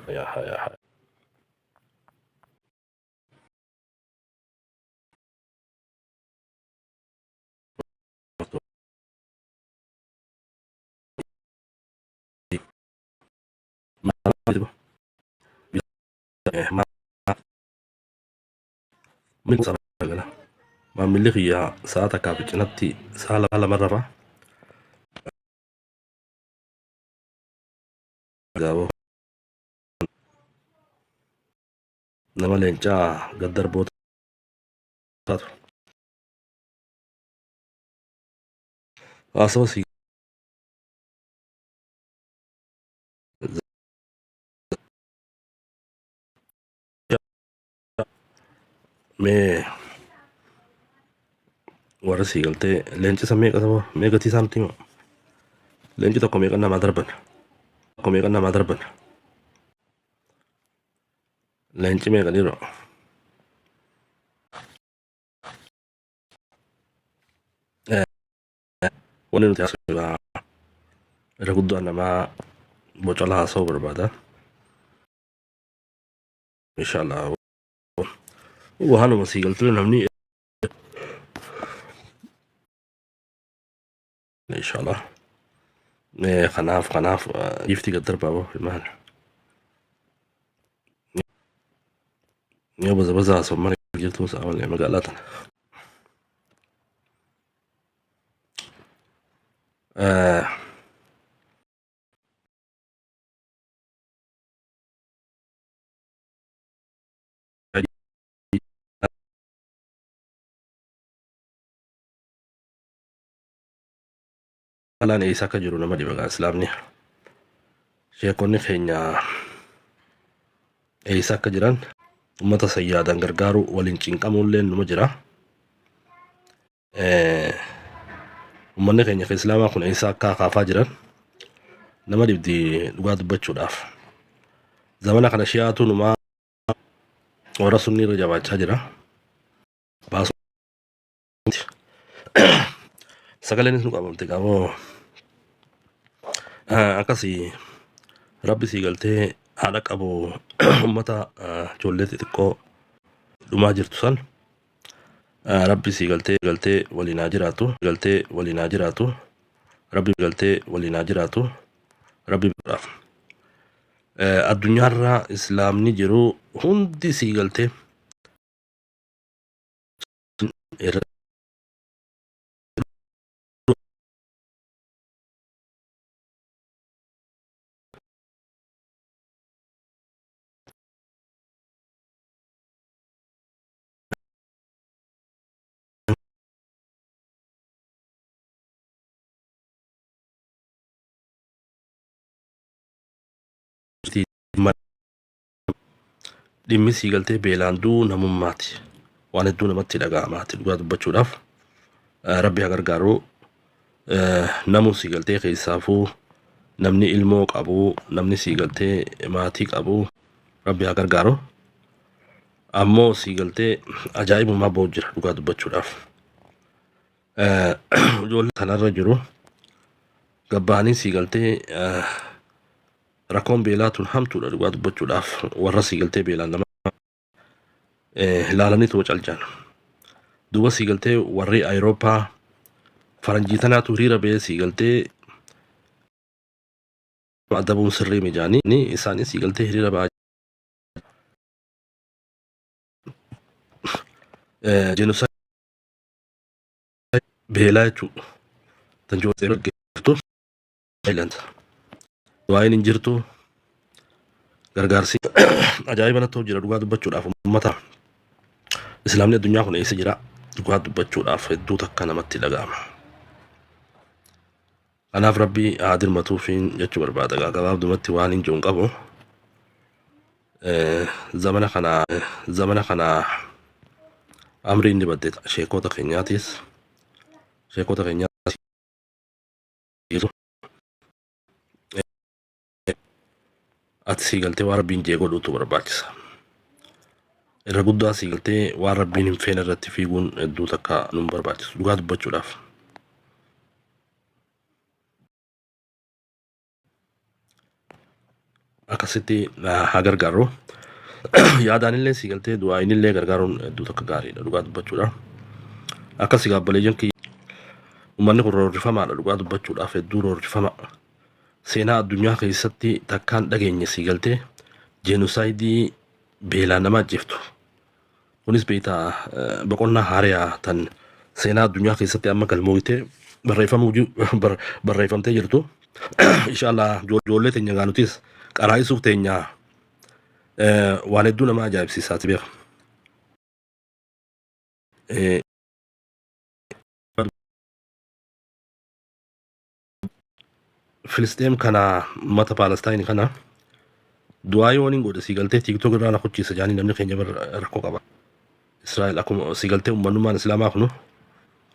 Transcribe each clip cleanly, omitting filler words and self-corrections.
يا حي. ما من صار ما من اللي هي ساعتها كابتن نبتي سالة على مرة جابو نما لينجا قدر بوت أسوسي me warra siigaltee leenci isa meeqa saba meeqatii isaanitti hima leenci tokko meeqa namaa darban leenci meeqa dhiiroo wanni nuti asirraa irra guddaan namaa boca haasa'uu barbaada inshaallah waanuma siigaltuu namni inshaallah kanaaf ifti gad darbaabo ilmaan yoo baza haasa'u mana jirtu sa'aawwan magaalaa tana alaan eeysaa akka jiru nama dhibagaa islaamni sheekonni keenya eeysaa akka jiran ummata sayyaadan gargaaru waliin cinqamuulleen numa jira ummanni keenya ka islaamaa kun eeysaa akka kaafaa jiran nama dhibdi dhugaa dubbachuudhaaf zamana kana shi'aatu numaa warra sunni irra jabaachaa jira sagaleenis nu qabamte qamoo akkasii rabbi sii galtee haadha qabu ummata ijoollee xixiqqoo dhumaa jirtu san rabbi sii galtee waliin haa jiraatu rabbi galtee waliin haa jiraatu rabbi biraaf addunyaarra islaamni jiru hundi sii galtee dhimmi sii galtee beelaanduu namummaati waan hedduu namatti dhaga'amaati dhugaa dubbachuudhaaf rabbi haa gargaaru namu sii galtee keessaafuu namni ilmoo qabu namni sii galtee maatii qabu rabbi haa gargaaru ammoo sii galtee ajaa'ibummaa ba'u jira dhugaa dubbachuudhaaf ijoollee kanarra jiru gabbaanii sii galtee rakkoon beelaa tun hamtuudha dhugaa dubbachuudhaaf warra sii galtee beelaan nama ilaalanii too calcaan duuba sii galtee warri Awurooppaa faranjii tanaatu hiriira ba'ee sii galtee adabuun sirrii mijaanii isaanis sii galtee hiriira ba'aa jenosaayid beelaa jechuudha tan joosee gaggeeftu waa'een hin jirtu gargaarsi ajaa'iba natti jira dhugaa dubbachuudhaaf ummata islaamni addunyaa kun eessa jira dhugaa dubbachuudhaaf hedduu takka namatti dhaga'ama kanaaf rabbi haa dirmatuufiin jechuu barbaada gabaabdumatti waan hin jiru qabu zamana kana amriin dibadde sheekota keenyaatis ati sii galtee waan rabbiin jee godhuutu barbaachisa irra guddaa sii galtee waan rabbiin hin feene irratti fiiguun hedduu takka nun barbaachisu dhugaa dubbachuudhaaf akka akkasitti haa gargaaru. Yaadaan illee si galtee du'aayin illee gargaaruun hedduu takka gaariidha dhugaa dubbachuudha. Akkasii gaabbalee kiyya uummanni kun roorrifamaadha dhugaa dubbachuudhaaf hedduu roorrifama. Seenaa addunyaa keessatti takkaan dhageenye si galtee jeenusaayidii beelaan nama ajjeeftu. Kunis beektaa boqonnaa haariyaa tan seenaa addunyaa keessatti amma galmooyitee barreeffamtee jirtu. Inshaallah ijoollee teenya gaanutis qaraa'isuuf teenya waan hedduu nama ajaa'ibsiisaati beeka. Filisxeem kana mata Paalestaan kana du'aa yoo hin godhe si galtee tiiktook irraa na kuchiisa jaanii namni keenya rakkoo qaba. Israa'el akkuma si galtee uummanummaan Islaamaa kunu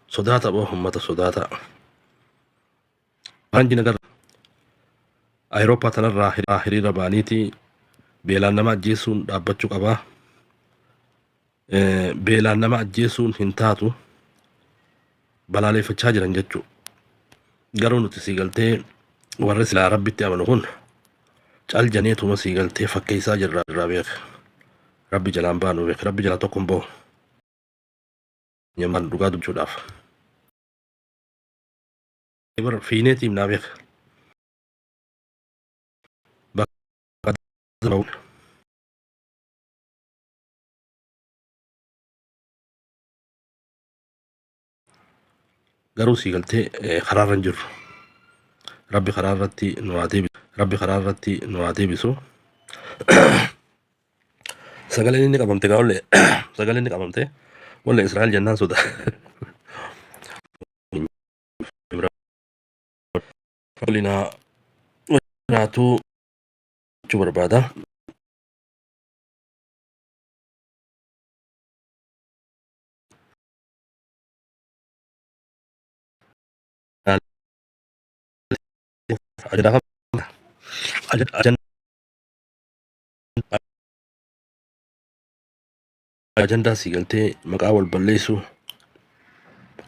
sodaata boo uummata sodaata. Waan jina gara Awurooppaa tanarraa hiriira baaniiti beelaan nama ajjeesuun dhaabbachuu qaba. Beelaan nama ajjeesuun hin taatu balaaleeffachaa jiran jechuu. Garuu nuti si galtee warri silaa rabbitti amanu kun cal janeetuma si galtee fakkeessaa jirra beeka. Rabbi jalaan baanu beeka. Rabbi jala tokko hin bahu. Nyaamaan dhugaa dubbachuudhaaf. Fiineetiif naa beeka. Garuu si galtee karaarra hin jirru. Rabbi karaarratti nu haa deebisu. Sagaleen inni qabamte gaa'ollee sagaleen inni qabamte wallee Israa'el jennaan soda. Walinaa walinaatu jechuu barbaada. Ajandaa si galtee maqaa wal balleessu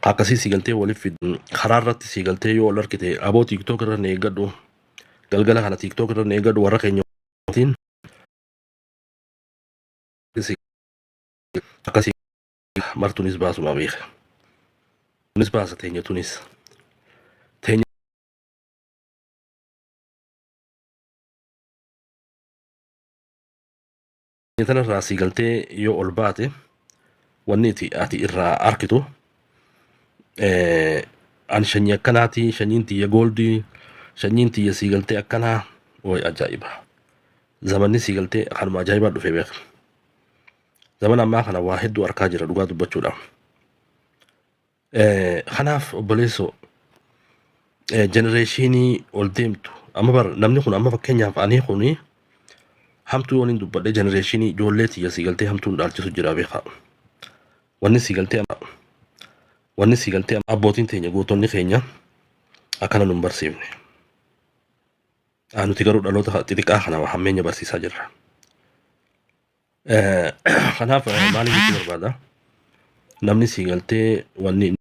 akkasii si galtee waliif fidu karaarratti si galtee yoo ol argite aboo tiiktook irra eeggadhu galgala kana tiiktook irra eeggadhu warra keenyaatiin akkasii martuunis baasuma beeka. Tunis baasa teenya tunis. Tanarraa si galtee yoo ol baate wanni ati irraa arkitu an shanyii akkanaati shanyiin tiyya gooldii shanyiin tiyya si galtee akkanaa way ajaa'iba. Zamanni si galtee kanuma ajaa'ibaa dhufee beeka. Zaman ammaa kana waa hedduu arkaa jira dhugaa dubbachuudha. Kanaaf obboleessoo jenereeshinii ol deemtu amma bar namni kun amma fakkeenyaaf ani kuni hamtuu yoon hin dubbadhe jenereeshinii ijoollee tiyya si galtee hamtuun dhaalchisu jira beeka. Wanni si galtee abbootiin teenya gootonni keenya akkana nun barsiifne. Nuti garuu dhaloota xixiqqaa kana hammeenya barsiisaa jirra. Kanaaf maaliif itti barbaada? Namni si galtee wanni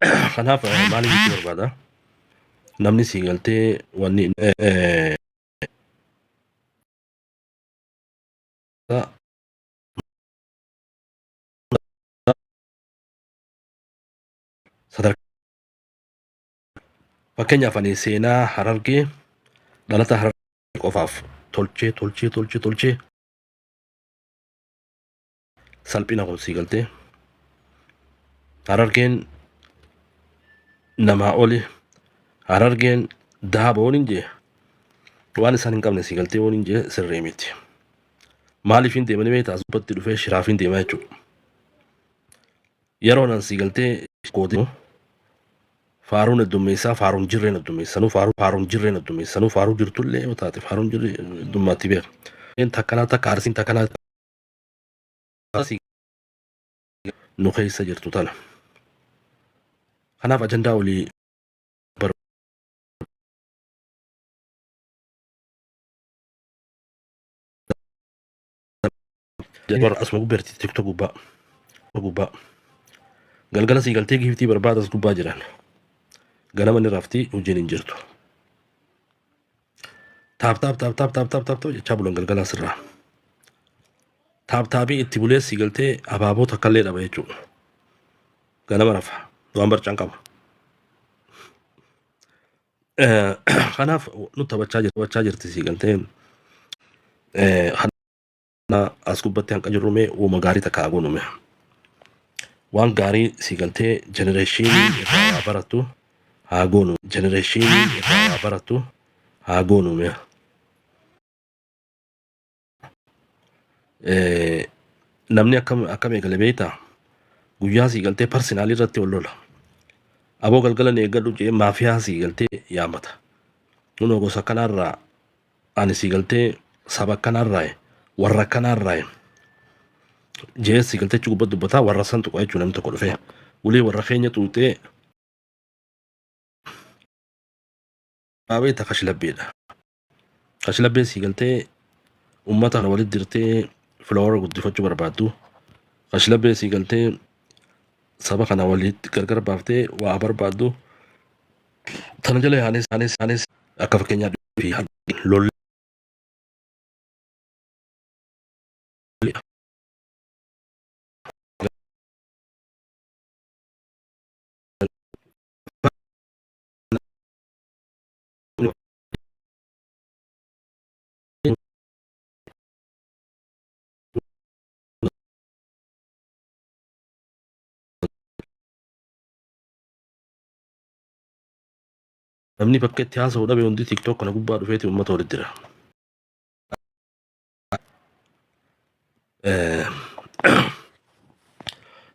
fakkeenyaaf ani seenaa Harargee dhalata Harargee qofaaf tolchee salphina kun si galtee Harargeen namaa oli Harargeen daaba waliin jee waan isaan hin qabne si galtee waliin jee sirrii miti. Maaliif hin deemanii beektaa asubatti dhufee shiraaf hin deemaa jechuudha. Yeroo nan si galtee kooti faaruun heddummeessaa faaruun jirreen heddummeessanuu faaruun jirreen heddummeessanuu faaruu jirtullee yoo taate faaruun jirre heddummaatti beeka. Takkanaa takka arsiin takkanaa nu keessa jirtu tana. Kanaaf ajandaa olii asuma gubbeerti tiktok gubbaa galgala si galtee giftii barbaadas gubbaa jiran ganama ni raftii hojiin hin jirtu. taap jechaa bulan galgala sirraa. Taabii itti bulee si galtee abaaboo takkaallee dhaba jechuudha. Ganama rafa waan barcaan qaba. Kanaaf nu taphachaa jirti si galtee as gubbatti hanqa jirrume uuma gaarii takka aguunume. Waan gaarii si galtee jenereeshinii irraa waa barattu haa goonu. Jenereeshinii irraa waa barattu haa goonume. Namni akkam eegale beektaa guyyaa si galtee parsinaalii irratti wal lola. Aboo galgala eeggadhu jee maafiyaa si galtee yaamata. Kunoo gosa kanarraa ani si galtee saba kanarraa warra kanarraa jee si galtee chuu gubbaa dubbataa warra san tuqaa jechuun namni tokko dhufee ulee warra keenya tuutee baabee kashlabbeedha. Kashlabbeen si galtee ummata walitti dirtee filoora guddifachuu barbaaddu. Kashlabbeen si galtee saba kana walitti gargar baaftee waa barbaaddu. Tana jala yaanes akka fakkeenyaa fi lolli namni bakka itti haasa'u dhabe hundi TikTok kana gubbaa dhufeeti uummata walitti jira.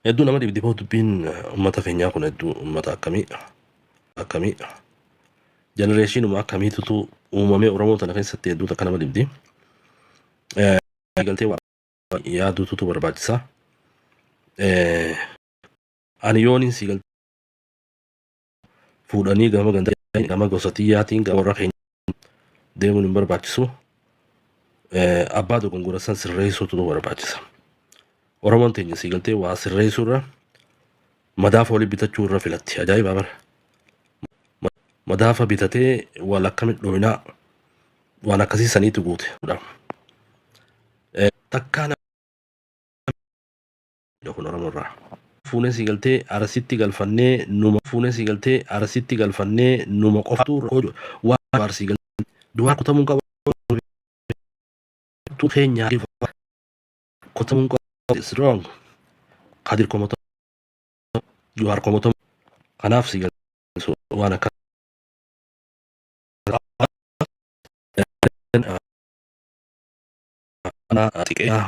Hedduu nama dhibdiboo dubbiin uummata keenyaa kun hedduu uummata akkamii jenereeshinuma akkamiitutu uumamee Oromoo tana keessatti hedduu takka nama dhibdi. Galtee yaaduutu barbaachisa. Ani yooniin si galtee fuudhanii gama gandaa gama gosa xiyyaatiin gama warra keenya deemuun hin barbaachisu. Abbaa dogongora san sirreessuutu barbaachisa. Oromoon teenya si galtee waa sirreessuurra madaafa walii bitachuu irra filatti. Ajaa'iba bara. Madaafa bitatee waan akkamit dhoominaa waan akkasii saniitu guute. Takkaan kun Oromoorraa. Fuunee si galtee arasitti galfannee numa qofatu waan baarsi galtee duwwaa kutamuun qaba. Keenyaa kutamuun qaba. It's wrong. Kadir komoto Juhar komoto kanaaf si galtee waan akka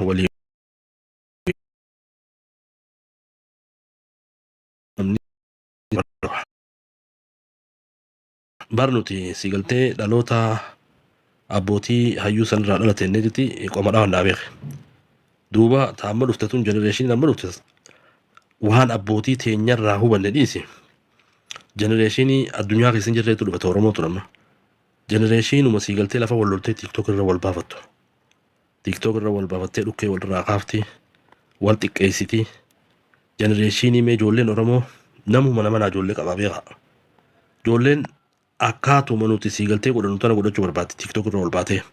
walii barnuti si galtee dhaloota abbootii hayyuu sanirraa dhalate neeti qomadhaa hundaa beeke. Duuba taamma dhuftetuun jenereeshinii amma dhufte waan abbootii teenyarraa hubanne dhiisi. Jenereeshinii addunyaa keessa hin jirreetu dhufate Oromoo turamma. Jenereeshinuma si galtee lafa wal loltee TikTok irra wal baafattu. TikTok irra wal baafattee dhukkee walirraa kaafti wal xiqqeessiti. Jenereeshinii mee ijoolleen Oromoo namuma nama ijoollee qabaa beeka. Ijoolleen akkaatuma nuti si galtee godhannu tana godhachuu barbaaddi TikTok irra wal baatee.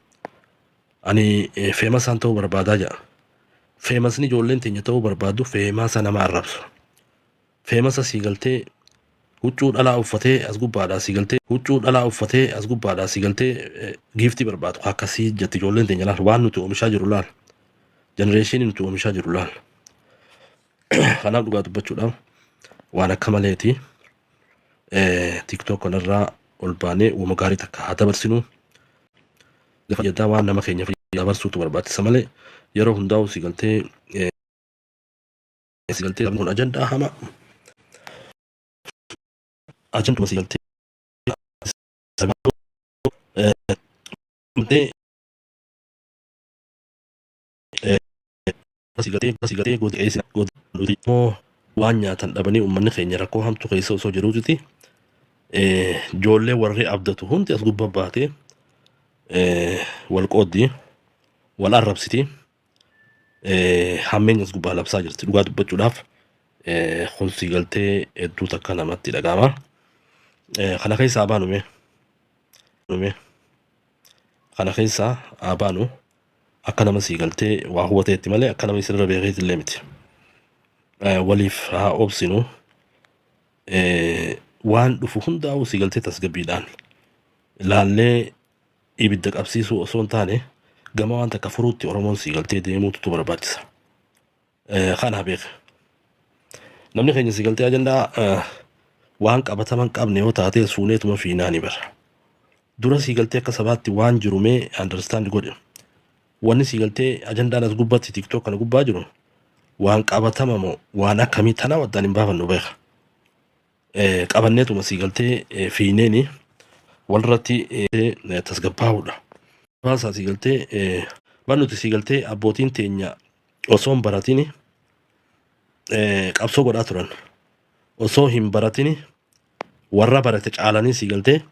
Ani feemasaan ta'uu barbaadaa jira. Feemasni ijoolleen teenya ta'uu barbaaddu feemasa nama arrabsu. Feemasa si galtee huccuu dhalaa uffatee as gubbaadhaa si galtee giiftii barbaadu akkasii jetti ijoolleen teenya laal waan nuti oomishaa jiru laal. Jenereeshinii nuti oomishaa jiru laal. Kanaaf dhugaa dubbachuudhaaf waan akka maleeti TikTok kanarraa ol baanee uuma gaarii takka haa dabarsinu. Fayyaddaa waan nama keenya dabarsuutu barbaachisa malee yeroo hundaa'u si galtee kun ajandaa hamaa. Ajanduma si galtee waan nyaatan dhabanii uummanni keenya rakkoo hamtu keessa osoo jiruuti ijoollee warri abdatu hundi as gubbaa baatee wal qooddii wal arrabsiti hammeenya as gubbaa labsaa jirti. Dhugaa dubbachuudhaaf kun si galtee hedduu takka namatti dhagahama. Kana keessaa baanume kana keessa abaanu akka nama siigaltee waa hubateetti malee akka nama isirra beekeetti illee miti. Waliif haa obsinu waan dhufu hundaa'u siigaltee tasgabbiidhaan ilaallee ibidda qabsiisuu osoo hin taane gama waan takka furuutti Oromoon siigaltee deemuutu barbaachisa. Kana beeka. Namni keenya siigaltee ajandaa waan qabataman qabne yoo taate suuneetuma fiinaani bara. Dura siigaltee akka sabaatti waan jirumee understand godhe. Wanni siigaltee ajandaan as gubbatti TikTok kana gubbaa jiru waan qabatama moo waan akkamii tana waddaan hin baafannu beeka. Qabanneetuma siigaltee fiineeni walirratti tasgabbaa'uudha. Baasaa siigaltee waan nuti siigaltee abbootiin teenya osoo hin baratini qabsoo godhaa turan. Osoo hin baratini warra barate caalanii siigaltee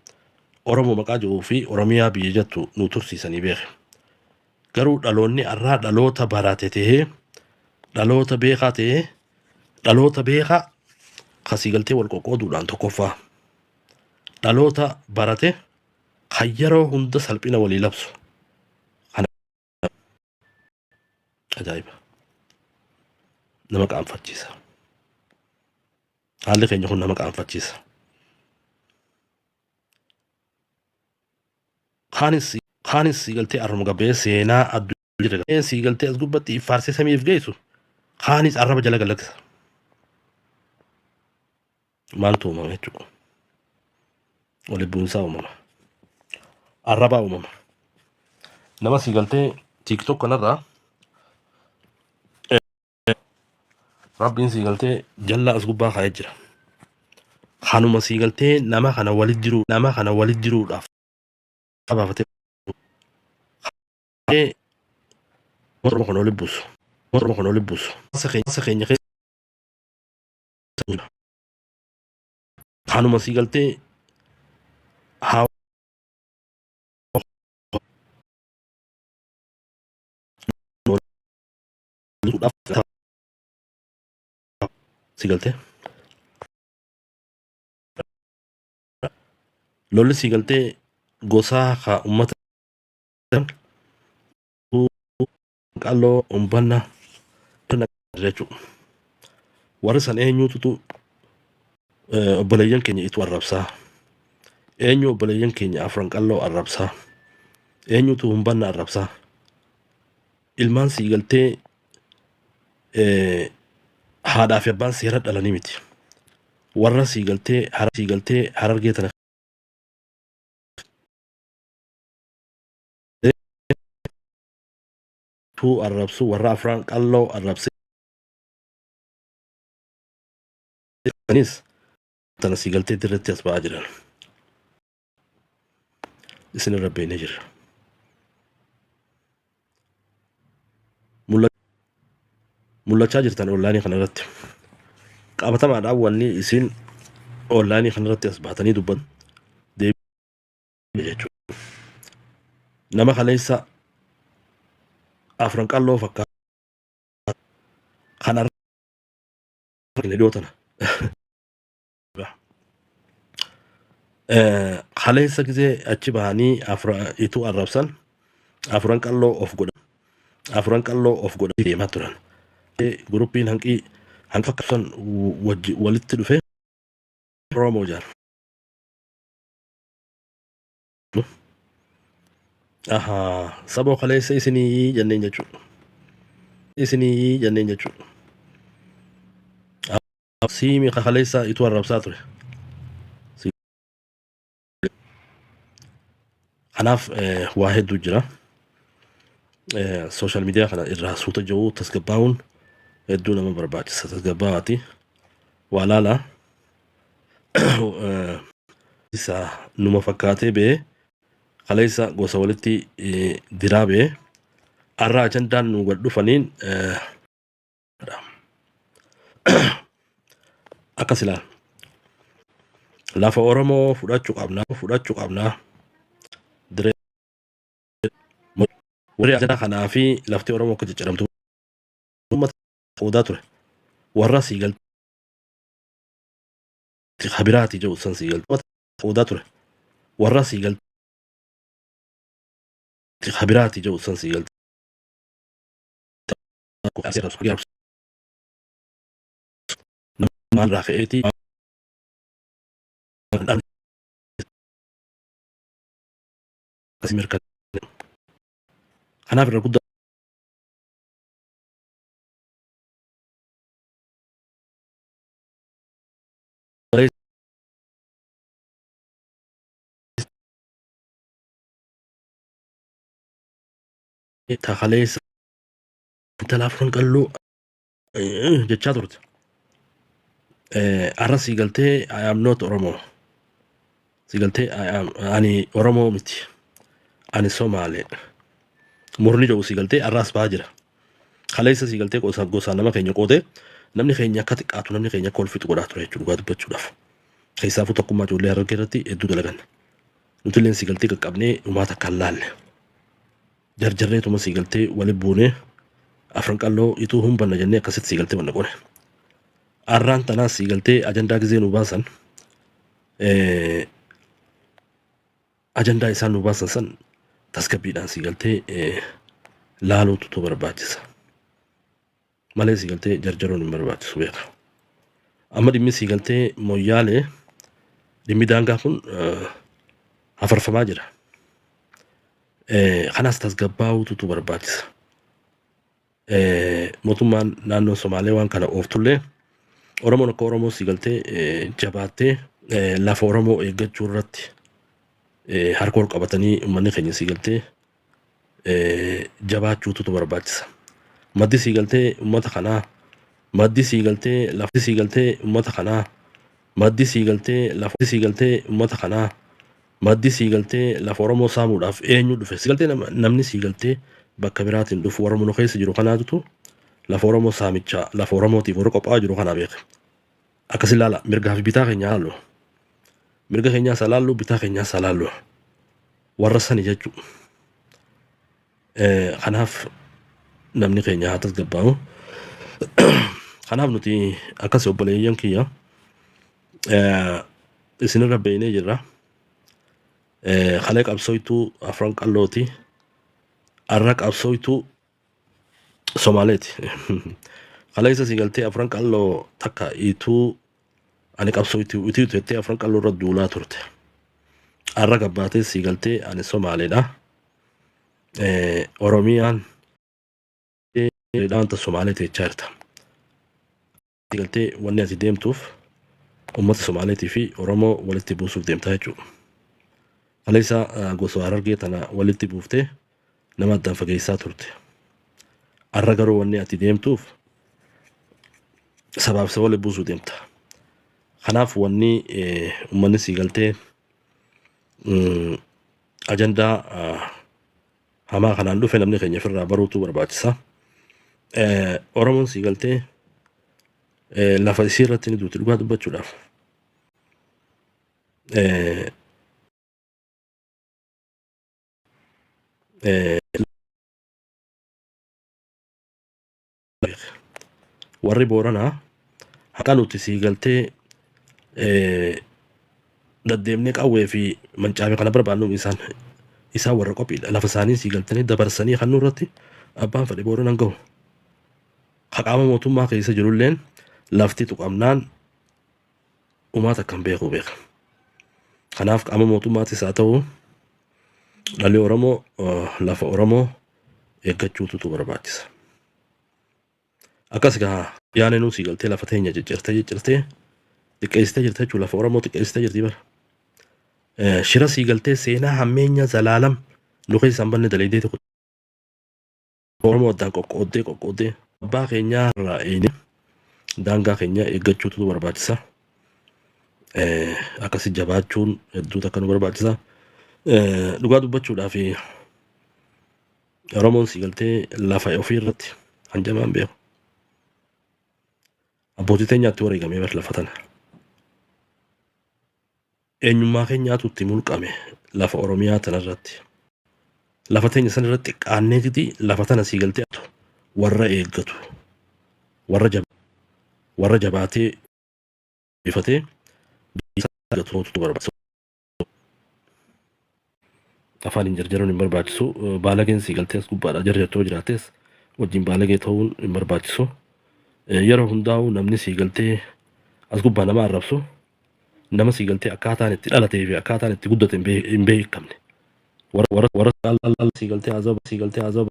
Oromoo maqaa jiruu fi Oromiyaa biyya jettu nu tursiisanii beeka. Garuu dhaloonni har'aa dhaloota barate ta'ee dhaloota beekaa ta'ee dhaloota beekaa ka siigaltee wal qoqqooduudhaan tokkoffaa. Dhaloota barate kan yeroo hunda salphina walii labsu. Ajaa'iba. Nama qaanfachiisa. Haalli keenya kun nama qaanfachiisa. Kaanis siigaltee arruma gabbee seenaa addunyaa siigaltee as gubbatti faarsee samiif geessu kaanis arraba jala galakkisa. Maaltu uumama jechuudha? Walitti bu'insaa uumama. Arrabaa uumama. Nama siigaltee TikTok kanarraa Rabbiin siigaltee jallaa as gubbaa kaa'ee jira. Kanuma siigaltee nama kana walitti jiruudhaaf qabaafatee morma kana walitti buusu. Masa keenya keessa kanuma siigaltee haa siigaltee lolli siigaltee gosaa haa uummata qalloo umbanna jechuudha. Warri san eenyuutu obboleeyyan keenya itu arrabsaa. Eenyu obboleeyyan keenya afran qalloo arrabsaa. Eenyutu umbanna arrabsaa. Ilmaan siigaltee haadhaa fi abbaan seera dhalanii miti. Warra siigaltee harargee tana tu arrabsu warra afran qalloo arrabsee tana siigaltee dirreetti as ba'aa jiran. Isin irra beeknee jirra. Mul'achaa jirtan onlaayinii kanarratti qabatamaadhaan wanni isin onlaayinii kanarratti as baatanii dubbatan deebi'ee jechuudha. Nama kaleessa afran qalloo fakkaata kan argine dhiyootana. Kaleessa gisee achi bahanii itu arrabsan afran qalloo of godhan deemaa turan. Gruppiin hanqa fakkaatan walitti dhufe Oromoo jaan. Saboo kaleessa isinii jenneen jechuudha. Siimi kaleessa itu arrabsaa ture. Kanaaf waa hedduu jira. Social media kana irraa suuta jiru tasgabbaa'uun hedduu nama barbaachisa. Tasgabbaa'aati waa laalaa isa numa fakkaatee bee kaleessa gosa walitti diraa bee arraa ajandaan nu gad dhufaniin akkas ilaala. Lafa Oromoo fudhachuu qabnaa. Warri ajandaa kanaa fi lafti Oromoo akka jijjiiramtu uummata qoodaa ture. Warra siigaltee habiraati jedhu san siigaltee qoodaa ture. Warra siigaltee خبراتي جو سنسي قلت ما رافعتي أسمر أنا في الركود تخليس تلافون قال له جتشا درت أرسي قلتي I am not Oromo سيقلتي I am أني Oromo متي أني Somali مرني جو سيقلتي الراس باجرة خليس سيقلتي قوسا نما كينيا قوتي نمني كينيا كاتك آتو نمني كينيا كول فيتو قراتو ريتو لغاد بچو داف خيسافو تقوما جو لير كيرتي ادو دلغن نتلين سيقلتي كقبني وما تكالال جرجريتو ما سيقلتي ولبوني أفرن قالو يتو هم بنا جنة كست سيقلتي ونقونه أران تنا سيقلتي أجندا كزين وباسن أجندا إسان وباسن سن تسكبيدان سيقلتي لالو تو برباجس مالي سيقلتي جرجرون برباجس ويا أما دمي سيقلتي مويالي دمي دانغا كون أفرفما جرا خلاص تسكباو تو برباجس موتومان نانو سومالي وان كان أوفتولي Oromoon akka Oromoo siigaltee jabaattee lafa Oromoo eeggachuu irratti harka ol qabatanii uummanni keenya siigaltee jabaachuutu barbaachisa. Maddi siigaltee uummata kanaa maddi siigaltee lafti siigaltee uummata kanaa maddi siigaltee lafti siigaltee uummata kanaa maddi siigaltee lafa Oromoo saamuudhaaf eenyu dhufe siigaltee namni siigaltee bakka biraatiin dhufu Oromoo nu keessa jiru kanaatu lafa Oromoo saamichaa lafa Oromootiif warra qophaa'aa jiru kanaa beeka. Akkasi laala mirgaa fi bitaa keenya haallu mirga keenyaa salaallu bitaa keenyaa salaallu warra sani jechuu kanaaf namni keenya haa tasgabbaa'u kanaaf nuti akkas obboleeyyan kiyya isinirra beeynee jirra kalee qabsooytuu afran qallooti arra qabsooytuu Somaaleeti kalee isa siigaltee afran qalloo takka ituu ani qabsooytuu ituu tettee afran qalloo irra duulaa turte arra gabbaatee siigaltee ani Somaaleedha Oromiyaan dhaanta Somaalee teechaa jirta siigaltee wanni ati deemtuuf ummata Somaaleetii fi Oromoo walitti buusuuf deemtaa jechuudha kalee isa gosa Harargee tana walitti buuftee nama addaan fageessaa turte arra garuu wanni ati deemtuuf sabaaf isa walitti buusuu deemta kanaaf wanni uummanni siigaltee ajandaa hamaa kanaan dhufe namni keenya ofirraa baruutu barbaachisa Oromoon siigaltee lafa isii irratti ni duuti dhugaa dubbachuudhaaf warri Booranaa haqa nuti siigaltee daddeemnee qawwee fi mancaafee kana barbaannu isaan warra qophiidha lafa isaanii siigaltanii dabarsanii kan nurratti abbaan fedhe Booranaan gahu haqaama mootummaa keessa jirulleen lafti tuqamnaan uumaata kan beeku beeka kanaaf qaama mootummaatis haa ta'u dhalli Oromoo lafa Oromoo eeggachuutu barbaachisa akkas gaa yaane nu siigaltee lafa teenya ciccirtee xiqqeessitee jirta jechuudha lafa Oromoo xiqqeessitee jirti bara shira siigaltee seenaa hammeenya zalaalam nu keessaan banne daleedee tokko Oromoo addaan qoqqooddee abbaa keenyaa irraa eegee daangaa keenya eeggachuutu barbaachisa akkasi jabaachuun hedduu takka nu barbaachisa dhugaa dubbachuudhaaf Oromoon siigaltee lafa ofii irratti hanjamaan beeku abbootii teenyaatti wareegamee bar lafa tana eenyummaa keenyaatu itti mulqame lafa Oromiyaa tanarratti lafa teenya san irratti qaanneetiti lafa tana siigaltee warra eeggatu warra jabaatee ifatee eeggatu barbaachisa afaan hin jarjaruun hin barbaachisu. Baalageen sii galtee as gubbaadha jarjartoo jiraates wajjin baalagee ta'uun hin barbaachisu. Yeroo hundaa'u namni sii galtee as gubbaa nama arrabsu nama sii galtee akkaataan itti dhalatee fi akkaataan itti guddate hin beekamne. Warra sii galtee azaba